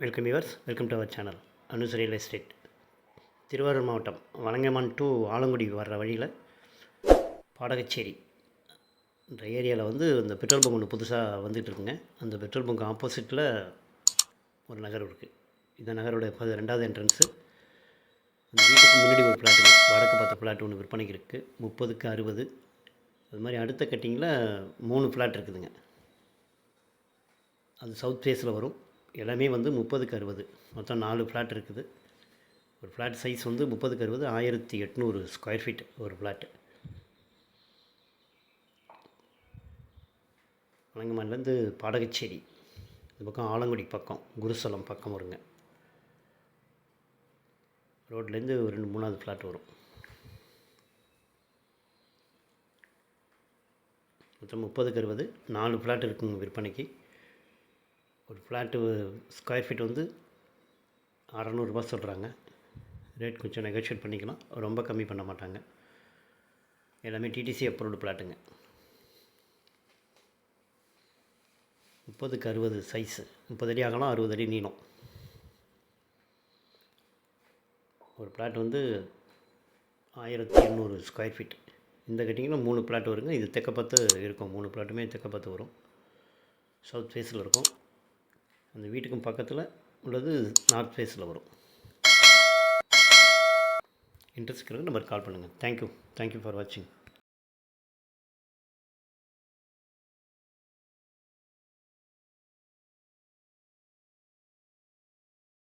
Welcome yours, welcome to our channel Anu's real estate. Thiruvarur மாவட்டம் Valangaiman to Alangudi வர்ற வழியில் பாடகச்சேரி இந்த ஏரியாவில் வந்து இந்த பெட்ரோல் பங்க் ஒன்று புதுசாக வந்துட்டுருக்குங்க. அந்த பெட்ரோல் பங்க் ஆப்போசிட்டில் ஒரு நகர் இருக்குது. இந்த நகரோட 2வது என்ட்ரன்ஸு. அந்த வீட்டுக்கு முன்னாடி ஒரு ஃப்ளாட்டுங்க, வடக்கு பார்த்த ஃப்ளாட் ஒன்று விற்பனைக்கு இருக்குது. 30க்கு 60. அது மாதிரி அடுத்த கட்டிங்கில் 3 ஃப்ளாட் இருக்குதுங்க. அது சவுத் ஃபேஸில் வரும். எல்லாமே வந்து 30க்கு 60, மொத்தம் 4 ஃப்ளாட் இருக்குது. ஒரு ஃப்ளாட் சைஸ் வந்து 30க்கு 60, 1800 ஸ்கொயர் ஃபீட் ஒரு ஃப்ளாட்டு. வலங்கைமான்லேருந்து பாடகச்சேரி, இந்த பக்கம் ஆலங்குடி பக்கம், குருசலம் பக்கம் வருங்க. ரோட்லேருந்து ஒரு 2-3வது ஃப்ளாட் வரும். மொத்தம் 30க்கு 60, 4 ஃப்ளாட் இருக்குங்க விற்பனைக்கு. ஒரு ஃப்ளாட்டு ஸ்கொயர் ஃபீட் வந்து 600 ரூபா சொல்கிறாங்க. ரேட் கொஞ்சம் நெகோஷியேட் பண்ணிக்கலாம், ரொம்ப கம்மி பண்ண மாட்டாங்க. எல்லாமே டிடிசி அப்ரூவ்டு ஃப்ளாட்டுங்க. 30க்கு 60 சைஸு, 30 அடி அகலம், 60 அடி நீளம். ஒரு ஃப்ளாட் வந்து 1800 ஸ்கொயர் ஃபீட். இந்த கட்டிங்கில் 3 ஃப்ளாட் வருங்க. இது தெற்க பார்த்து இருக்கும். 3 ஃப்ளாட்டுமே தெற்க பார்த்து வரும். சவுத் ஃபேஸில் இருக்கும். அந்த வீட்டுக்கும் பக்கத்தில் உள்ளது நார்த் ஃபேஸில் வரும். இன்ட்ரெஸ்ட் இருக்கிறவங்க நம்பருக்கு கால் பண்ணுங்கள். தேங்க்யூ ஃபார் வாட்சிங்.